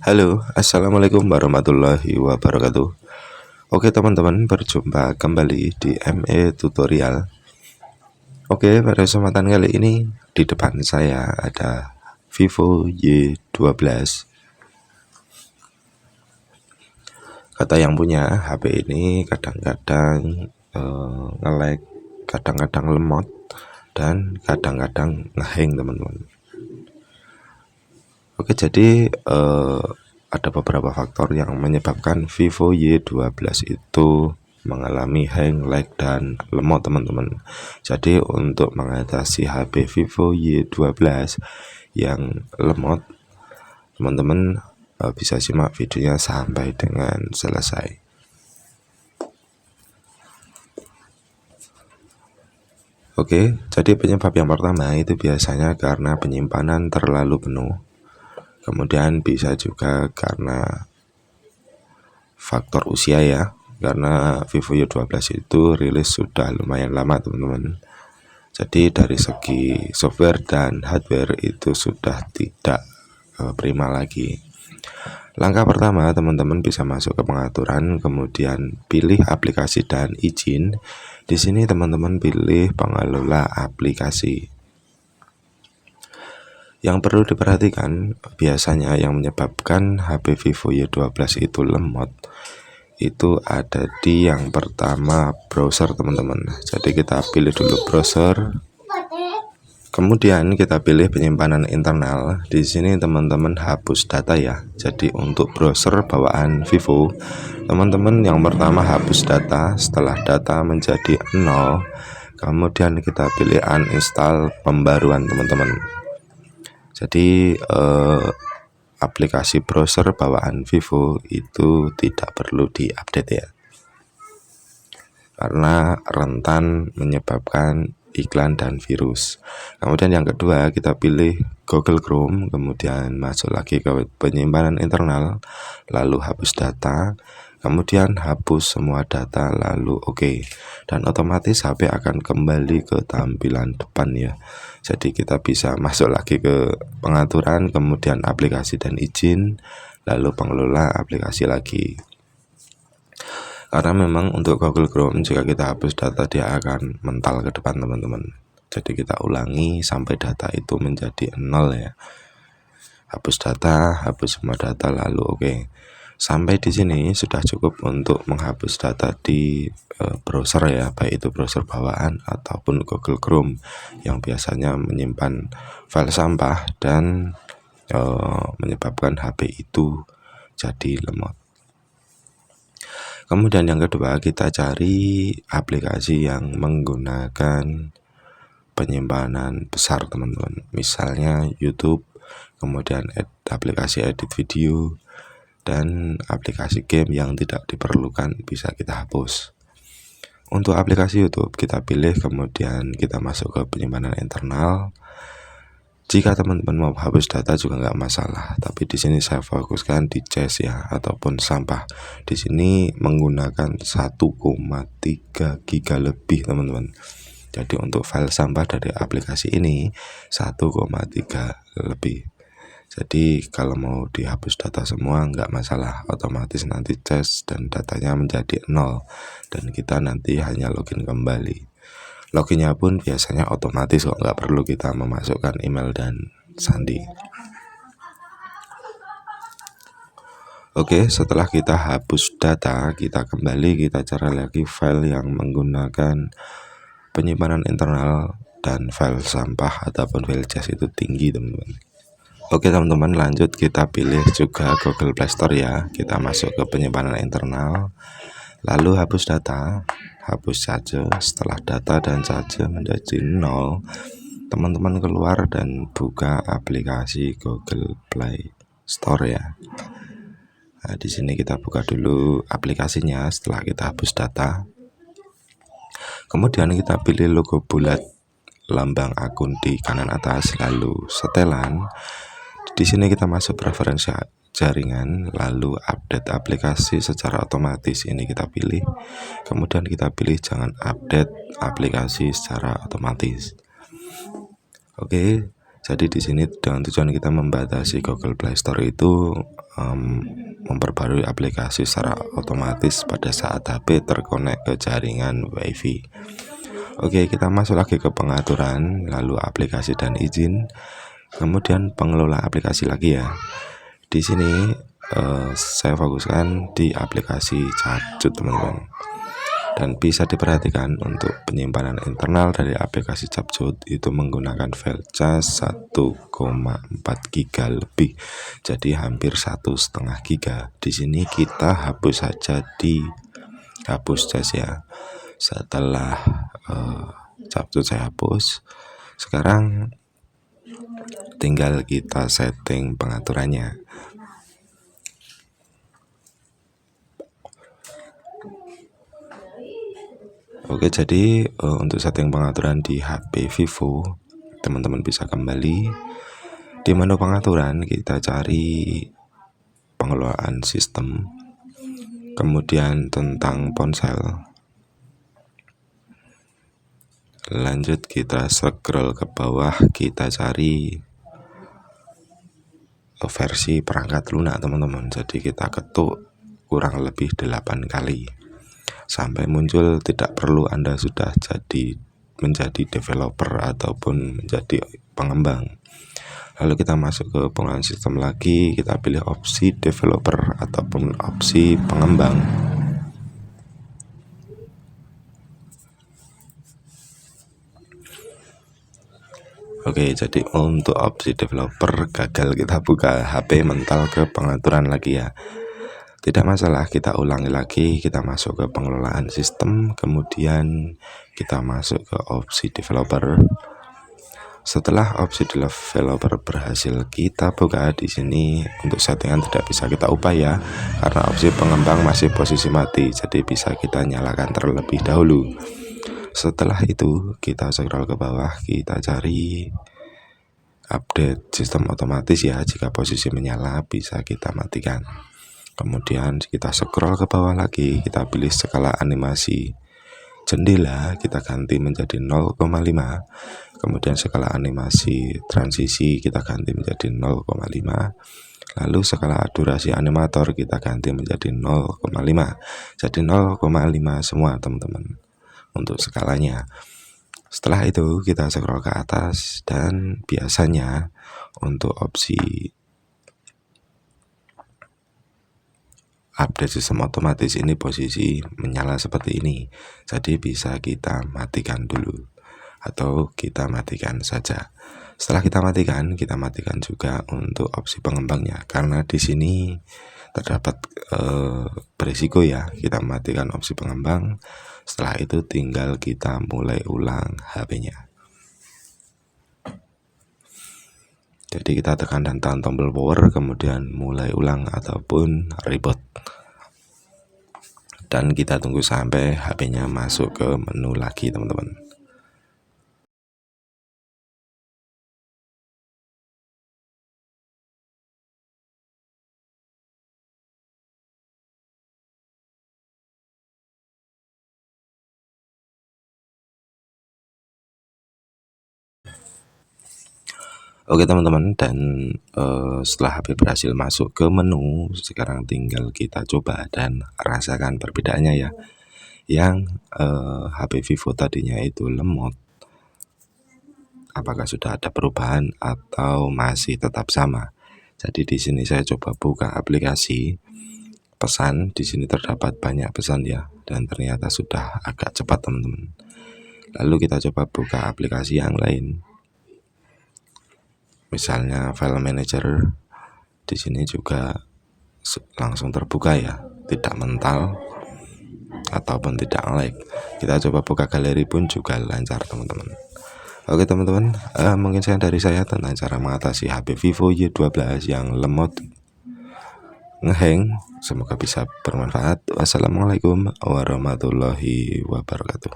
Halo, assalamualaikum warahmatullahi wabarakatuh. Oke teman-teman, berjumpa kembali di ME Tutorial. Oke, pada kesempatan kali ini di depan saya ada Vivo Y12. Kata yang punya HP ini kadang-kadang nge-lag, kadang-kadang lemot, dan kadang-kadang ngehang teman-teman. Oke, jadi ada beberapa faktor yang menyebabkan Vivo Y12 itu mengalami hang, lag, dan lemot teman-teman. Jadi untuk mengatasi HP Vivo Y12 yang lemot, teman-teman bisa simak videonya sampai dengan selesai. Oke, jadi penyebab yang pertama itu biasanya karena penyimpanan terlalu penuh. Kemudian bisa juga karena faktor usia ya, karena Vivo Y12 itu rilis sudah lumayan lama teman-teman. Jadi dari segi software dan hardware itu sudah tidak prima lagi. Langkah pertama, teman-teman bisa masuk ke pengaturan, kemudian pilih aplikasi dan izin. Di sini teman-teman pilih pengelola aplikasi. Yang perlu diperhatikan, biasanya yang menyebabkan HP Vivo Y12 itu lemot itu ada di yang pertama, browser teman-teman. Jadi kita pilih dulu browser, kemudian kita pilih penyimpanan internal. Di sini teman-teman hapus data ya. Jadi untuk browser bawaan Vivo, teman-teman yang pertama hapus data. Setelah data menjadi 0, kemudian kita pilih uninstall pembaruan teman-teman. Jadi aplikasi browser bawaan Vivo itu tidak perlu diupdate ya, karena rentan menyebabkan iklan dan virus. Kemudian yang kedua, kita pilih Google Chrome, kemudian masuk lagi ke penyimpanan internal, lalu hapus data, kemudian hapus semua data, lalu oke. Dan otomatis HP akan kembali ke tampilan depan ya. Jadi kita bisa masuk lagi ke pengaturan, kemudian aplikasi dan izin, lalu pengelola aplikasi lagi. Karena memang untuk Google Chrome jika kita hapus data dia akan mental ke depan teman-teman. Jadi kita ulangi sampai data itu menjadi 0 ya. Hapus data, hapus semua data, lalu oke. Sampai di sini sudah cukup untuk menghapus data di browser ya, baik itu browser bawaan ataupun Google Chrome yang biasanya menyimpan file sampah dan menyebabkan HP itu jadi lemot. Kemudian yang kedua, kita cari aplikasi yang menggunakan penyimpanan besar teman-teman. Misalnya YouTube, kemudian aplikasi edit video, dan aplikasi game yang tidak diperlukan bisa kita hapus. Untuk aplikasi YouTube kita pilih, kemudian kita masuk ke penyimpanan internal. Jika teman-teman mau hapus data juga nggak masalah, tapi di sini saya fokuskan di cache ya ataupun sampah. Di sini menggunakan 1,3 giga lebih teman-teman. Jadi untuk file sampah dari aplikasi ini 1,3 lebih. Jadi kalau mau dihapus data semua nggak masalah, otomatis nanti cache dan datanya menjadi 0 dan kita nanti hanya login kembali. Loginnya pun biasanya otomatis kok, nggak perlu kita memasukkan email dan sandi. Oke, setelah kita hapus data, kita kembali, kita cari lagi file yang menggunakan penyimpanan internal dan file sampah ataupun file cache itu tinggi teman-teman. Oke teman-teman, lanjut kita pilih juga Google Play Store ya. Kita masuk ke penyimpanan internal, lalu hapus data. Hapus saja. Setelah data dan saja menjadi 0, teman-teman keluar dan buka aplikasi Google Play Store ya. Nah, di sini kita buka dulu aplikasinya setelah kita hapus data. Kemudian kita pilih logo bulat lambang akun di kanan atas, lalu setelan. Di sini kita masuk preferensi jaringan, lalu update aplikasi secara otomatis ini kita pilih. Kemudian kita pilih jangan update aplikasi secara otomatis. Oke, jadi di sini dengan tujuan kita membatasi Google Play Store itu memperbarui aplikasi secara otomatis pada saat HP terkonek ke jaringan WiFi. Oke, kita masuk lagi ke pengaturan, lalu aplikasi dan izin, kemudian pengelola aplikasi lagi ya. Di sini saya fokuskan di aplikasi Capcut teman-teman. Dan bisa diperhatikan untuk penyimpanan internal dari aplikasi Capcut itu menggunakan file cas 1,4 GB lebih, jadi hampir 1,5 GB. Di sini kita hapus saja di hapus cas ya. Setelah Capcut saya hapus, sekarang tinggal kita setting pengaturannya. Oke, jadi untuk setting pengaturan di HP Vivo, teman-teman bisa kembali di menu pengaturan, kita cari pengelolaan sistem, kemudian tentang ponsel, lanjut kita scroll ke bawah, kita cari versi perangkat lunak teman-teman. Jadi kita ketuk kurang lebih 8 kali sampai muncul tidak perlu Anda sudah menjadi developer ataupun menjadi pengembang. Lalu kita masuk ke pengelolaan sistem lagi, kita pilih opsi developer ataupun opsi pengembang. Oke, jadi untuk opsi developer gagal, kita buka HP mental ke pengaturan lagi ya. Tidak masalah, kita ulangi lagi, kita masuk ke pengelolaan sistem, kemudian kita masuk ke opsi developer. Setelah opsi developer berhasil kita buka, di sini untuk settingan tidak bisa kita ubah ya, karena opsi pengembang masih posisi mati, jadi bisa kita nyalakan terlebih dahulu. Setelah itu kita scroll ke bawah, kita cari update sistem otomatis ya. Jika posisi menyala bisa kita matikan. Kemudian kita scroll ke bawah lagi, kita pilih skala animasi jendela, kita ganti menjadi 0,5. Kemudian skala animasi transisi kita ganti menjadi 0,5. Lalu skala durasi animator kita ganti menjadi 0,5. Jadi 0,5 semua teman-teman untuk skalanya. Setelah itu kita scroll ke atas, dan biasanya untuk opsi update sistem otomatis ini posisi menyala seperti ini, jadi bisa kita matikan dulu atau kita matikan saja. Setelah kita matikan juga untuk opsi pengembangnya, karena di sini terdapat berisiko ya. Kita matikan opsi pengembang, setelah itu tinggal kita mulai ulang HP-nya. Jadi kita tekan dan tahan tombol power, kemudian mulai ulang ataupun reboot, dan kita tunggu sampai HP-nya masuk ke menu lagi teman-teman. Oke teman-teman, dan setelah HP berhasil masuk ke menu, sekarang tinggal kita coba dan rasakan perbedaannya ya. Yang HP Vivo tadinya itu lemot, apakah sudah ada perubahan atau masih tetap sama? Jadi di sini saya coba buka aplikasi pesan, di sini terdapat banyak pesan ya, dan ternyata sudah agak cepat teman-teman. Lalu kita coba buka aplikasi yang lain. Misalnya file manager, di sini juga langsung terbuka ya, tidak mental ataupun tidak lag. Kita coba buka galeri pun juga lancar teman-teman. Oke teman-teman, mungkin dari saya tentang cara mengatasi HP Vivo Y12 yang lemot ngehang. Semoga bisa bermanfaat. Wassalamualaikum warahmatullahi wabarakatuh.